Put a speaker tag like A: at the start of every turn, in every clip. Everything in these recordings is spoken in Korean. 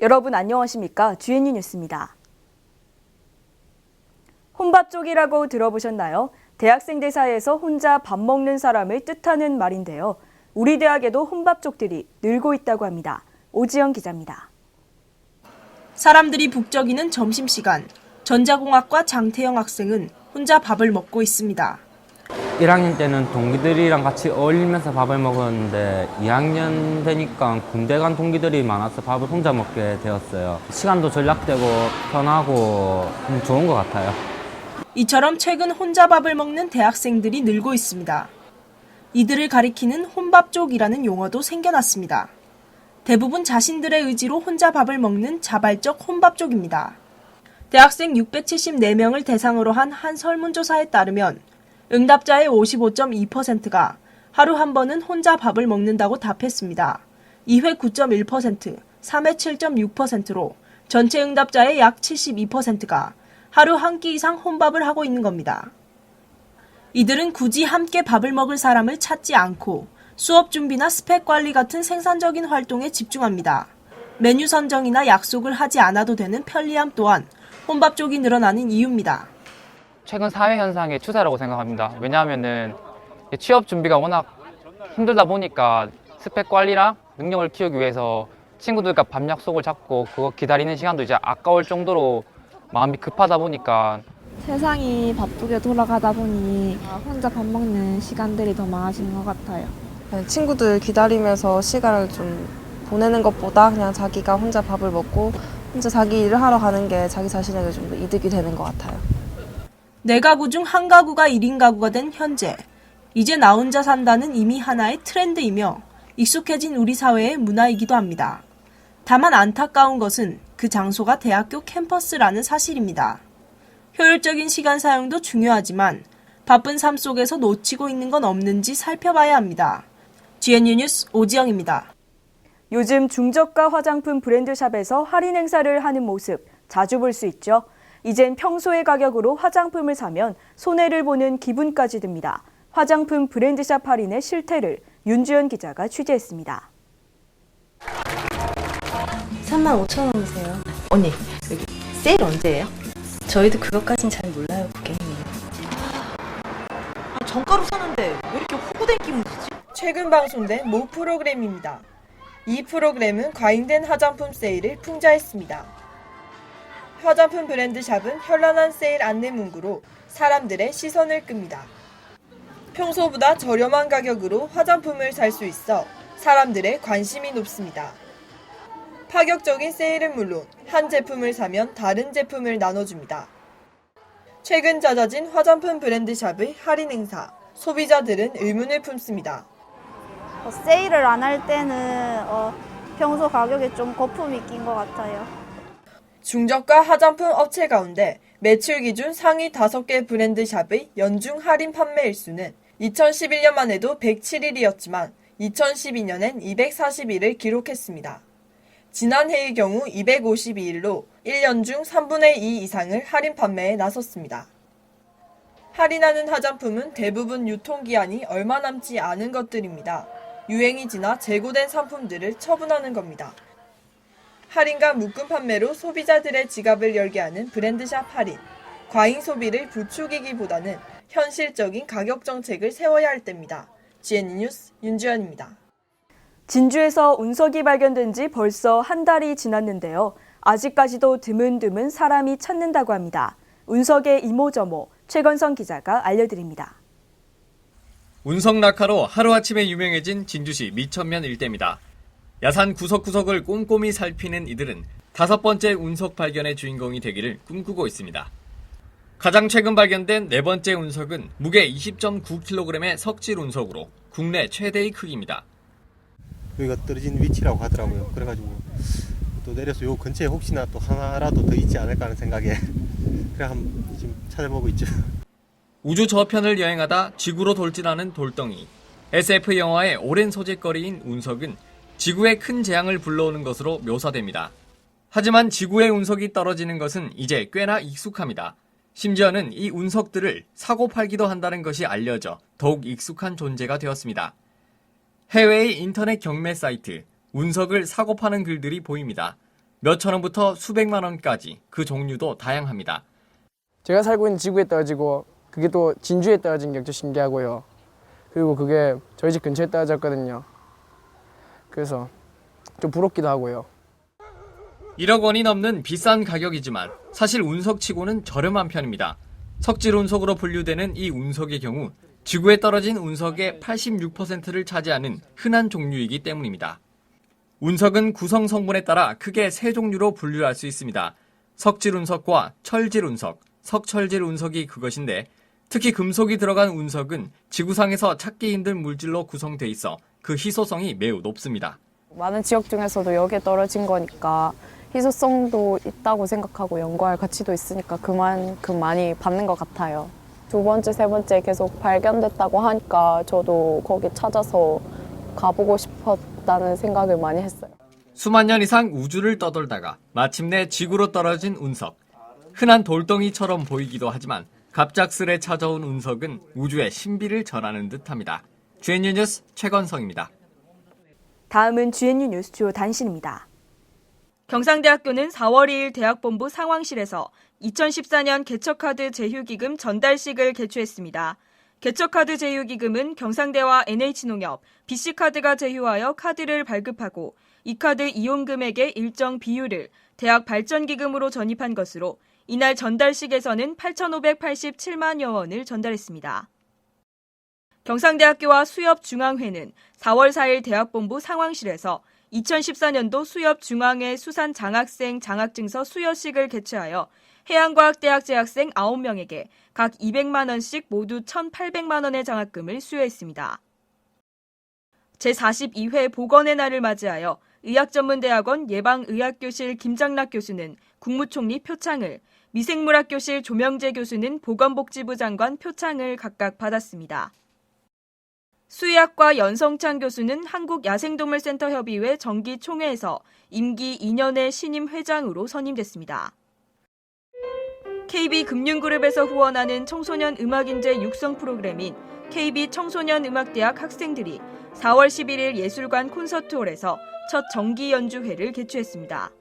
A: 여러분 안녕하십니까? GNU 뉴스입니다. 혼밥족이라고 들어보셨나요? 대학생들 사이에서 혼자 밥 먹는 사람을 뜻하는 말인데요. 우리 대학에도 혼밥족들이 늘고 있다고 합니다. 오지영 기자입니다.
B: 사람들이 북적이는 점심시간, 전자공학과 장태영 학생은 혼자 밥을 먹고 있습니다.
C: 1학년 때는 동기들이랑 같이 어울리면서 밥을 먹었는데 2학년 되니까 군대 간 동기들이 많아서 밥을 혼자 먹게 되었어요. 시간도 절약되고 편하고 좋은 것 같아요.
B: 이처럼 최근 혼자 밥을 먹는 대학생들이 늘고 있습니다. 이들을 가리키는 혼밥족이라는 용어도 생겨났습니다. 대부분 자신들의 의지로 혼자 밥을 먹는 자발적 혼밥족입니다. 대학생 674명을 대상으로 한 설문조사에 따르면 응답자의 55.2%가 하루 한 번은 혼자 밥을 먹는다고 답했습니다. 2회 9.1%, 3회 7.6%로 전체 응답자의 약 72%가 하루 한 끼 이상 혼밥을 하고 있는 겁니다. 이들은 굳이 함께 밥을 먹을 사람을 찾지 않고 수업 준비나 스펙 관리 같은 생산적인 활동에 집중합니다. 메뉴 선정이나 약속을 하지 않아도 되는 편리함 또한 혼밥족이 늘어나는 이유입니다.
D: 최근 사회 현상의 추세라고 생각합니다. 왜냐하면은 취업 준비가 워낙 힘들다 보니까 스펙 관리랑 능력을 키우기 위해서 친구들과 밤 약속을 잡고 그거 기다리는 시간도 이제 아까울 정도로 마음이 급하다 보니까
E: 세상이 바쁘게 돌아가다 보니 혼자 밥 먹는 시간들이 더 많아지는 것 같아요.
F: 친구들 기다리면서 시간을 좀 보내는 것보다 그냥 자기가 혼자 밥을 먹고 혼자 자기 일을 하러 가는 게 자기 자신에게 좀 더 이득이 되는 것 같아요.
B: 4가구 중 1가구가 1인 가구가 된 현재, 이제 나 혼자 산다는 이미 하나의 트렌드이며 익숙해진 우리 사회의 문화이기도 합니다. 다만 안타까운 것은 그 장소가 대학교 캠퍼스라는 사실입니다. 효율적인 시간 사용도 중요하지만 바쁜 삶 속에서 놓치고 있는 건 없는지 살펴봐야 합니다. GNU 뉴스 오지영입니다.
A: 요즘 중저가 화장품 브랜드샵에서 할인 행사를 하는 모습 자주 볼 수 있죠. 이젠 평소의 가격으로 화장품을 사면 손해를 보는 기분까지 듭니다. 화장품 브랜드샵 할인의 실태를 윤주연 기자가 취재했습니다.
G: 35,000원이세요. 언니, 여기 세일 언제예요? 저희도 그것까진 잘 몰라요, 고객님.
H: 정가로 사는데 왜 이렇게 호구된 기분이지?
B: 최근 방송된 모 프로그램입니다. 이 프로그램은 과잉된 화장품 세일을 풍자했습니다. 화장품 브랜드샵은 현란한 세일 안내 문구로 사람들의 시선을 끕니다. 평소보다 저렴한 가격으로 화장품을 살 수 있어 사람들의 관심이 높습니다. 파격적인 세일은 물론 한 제품을 사면 다른 제품을 나눠줍니다. 최근 잦아진 화장품 브랜드샵의 할인 행사, 소비자들은 의문을 품습니다.
E: 세일을 안 할 때는 평소 가격에 좀 거품이 낀 것 같아요.
B: 중저가 화장품 업체 가운데 매출 기준 상위 5개 브랜드샵의 연중 할인 판매 일수는 2011년만 해도 107일이었지만 2012년엔 241을 기록했습니다. 지난해의 경우 252일로 1년 중 3분의 2 이상을 할인 판매에 나섰습니다. 할인하는 화장품은 대부분 유통기한이 얼마 남지 않은 것들입니다. 유행이 지나 재고된 상품들을 처분하는 겁니다. 할인과 묶음 판매로 소비자들의 지갑을 열게 하는 브랜드샵 할인. 과잉 소비를 부추기기보다는 현실적인 가격 정책을 세워야 할 때입니다. GNU 뉴스 윤주연입니다.
A: 진주에서 운석이 발견된 지 벌써 한 달이 지났는데요. 아직까지도 드문드문 사람이 찾는다고 합니다. 운석의 이모저모 최건성 기자가 알려드립니다.
I: 운석 낙하로 하루아침에 유명해진 진주시 미천면 일대입니다. 야산 구석구석을 꼼꼼히 살피는 이들은 5번째 운석 발견의 주인공이 되기를 꿈꾸고 있습니다. 가장 최근 발견된 4번째 운석은 무게 20.9kg의 석질 운석으로 국내 최대의 크기입니다.
J: 여기가 떨어진 위치라고 하더라고요. 그래가지고 또 내려서 요 근처에 혹시나 또 하나라도 더 있지 않을까 하는 생각에 그래 한번 지금 찾아보고 있죠.
I: 우주 저편을 여행하다 지구로 돌진하는 돌덩이. SF 영화의 오랜 소재거리인 운석은 지구에 큰 재앙을 불러오는 것으로 묘사됩니다. 하지만 지구의 운석이 떨어지는 것은 이제 꽤나 익숙합니다. 심지어는 이 운석들을 사고 팔기도 한다는 것이 알려져 더욱 익숙한 존재가 되었습니다. 해외의 인터넷 경매 사이트 운석을 사고 파는 글들이 보입니다. 몇천 원부터 수백만 원까지 그 종류도 다양합니다.
K: 제가 살고 있는 지구에 떨어지고 그게 또 진주에 떨어진 게 좀 신기하고요. 그리고 그게 저희 집 근처에 떨어졌거든요. 그래서 좀 부럽기도 하고요.
I: 1억 원이 넘는 비싼 가격이지만 사실 운석치고는 저렴한 편입니다. 석질 운석으로 분류되는 이 운석의 경우 지구에 떨어진 운석의 86%를 차지하는 흔한 종류이기 때문입니다. 운석은 구성 성분에 따라 크게 세 종류로 분류할 수 있습니다. 석질 운석과 철질 운석, 석철질 운석이 그것인데 특히 금속이 들어간 운석은 지구상에서 찾기 힘든 물질로 구성돼 있어 그 희소성이 매우 높습니다.
F: 많은 지역 중에서도 여기에 떨어진 거니까 희소성도 있다고 생각하고 연구할 가치도 있으니까 그만큼 많이 받는 것 같아요. 두 번째, 세 번째 계속 발견됐다고 하니까 저도 거기 찾아서 가보고 싶었다는 생각을 많이 했어요.
I: 수만 년 이상 우주를 떠돌다가 마침내 지구로 떨어진 운석. 흔한 돌덩이처럼 보이기도 하지만 갑작스레 찾아온 운석은 우주의 신비를 전하는 듯합니다. GNU 뉴스 최건성입니다.
A: 다음은 GNU 뉴스 주요 단신입니다.
B: 경상대학교는 4월 2일 대학본부 상황실에서 2014년 개척카드 제휴기금 전달식을 개최했습니다. 개척카드 제휴기금은 경상대와 NH농협, BC카드가 제휴하여 카드를 발급하고 이 카드 이용 금액의 일정 비율을 대학 발전기금으로 전입한 것으로 이날 전달식에서는 8,587만여 원을 전달했습니다. 경상대학교와 수협중앙회는 4월 4일 대학본부 상황실에서 2014년도 수협중앙회 수산 장학생 장학증서 수여식을 개최하여 해양과학대학 재학생 9명에게 각 200만 원씩 모두 1,800만 원의 장학금을 수여했습니다. 제42회 보건의 날을 맞이하여 의학전문대학원 예방의학교실 김장락 교수는 국무총리 표창을, 미생물학교실 조명재 교수는 보건복지부 장관 표창을 각각 받았습니다. 수의학과 연성찬 교수는 한국야생동물센터협의회 정기총회에서 임기 2년의 신임 회장으로 선임됐습니다. KB금융그룹에서 후원하는 청소년 음악인재 육성 프로그램인 KB청소년음악대학 학생들이 4월 11일 예술관 콘서트홀에서 첫 정기 연주회를 개최했습니다.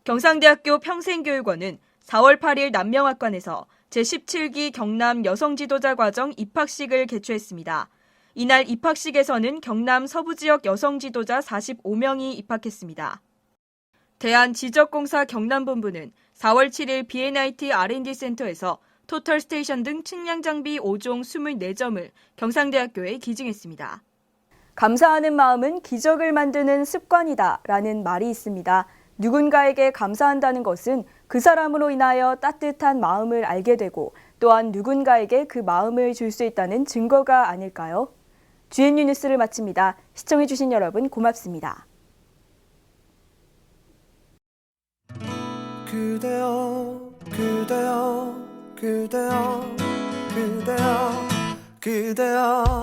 B: 경상대학교 평생교육원은 4월 8일 남명학관에서 제17기 경남 여성지도자과정 입학식을 개최했습니다. 이날 입학식에서는 경남 서부지역 여성지도자 45명이 입학했습니다. 대한지적공사 경남본부는 4월 7일 B&IT R&D 센터에서 토털스테이션 등 측량장비 5종 24점을 경상대학교에 기증했습니다.
A: 감사하는 마음은 기적을 만드는 습관이다라는 말이 있습니다. 누군가에게 감사한다는 것은 그 사람으로 인하여 따뜻한 마음을 알게 되고 또한 누군가에게 그 마음을 줄 수 있다는 증거가 아닐까요? GNU 뉴스를 마칩니다. 시청해주신 여러분 고맙습니다.
L: 그대여 그대여 그대여 그대여 그대여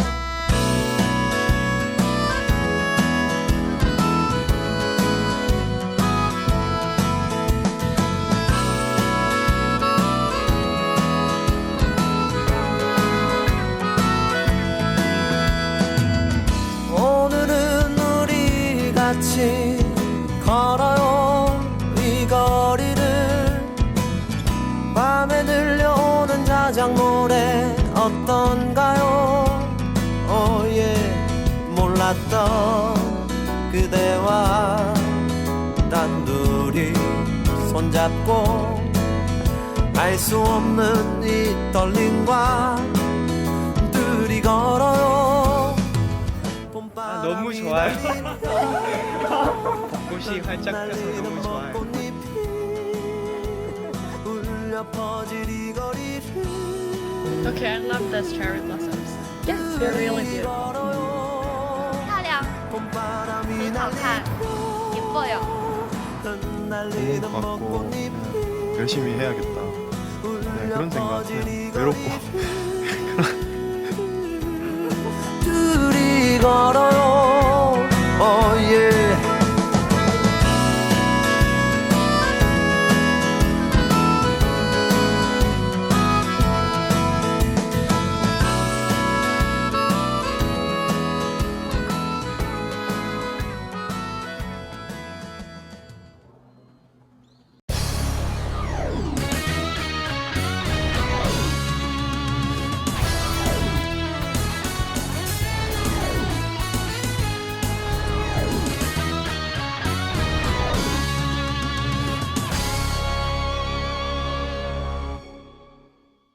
L: 오늘은 우리 같이 걸어요 이 거리를 밤에 들려오는 자작 노래 어떤가요 몰랐던 그대와 단둘이 손잡고 알 수 없는 이 떨림과 둘이 걸어요
M: 너무 좋아요. 벚꽃이 활짝 펴서 너무 좋아요.
N: Okay, I love those cherry blossoms. Yes, they're really beautiful.
E: 漂亮，很好看，예뻐요.
O: 너무 고맙고 그냥 열심히 해야겠다. 네, 그런 생각. 그냥 외롭고.
L: 둘이 걸어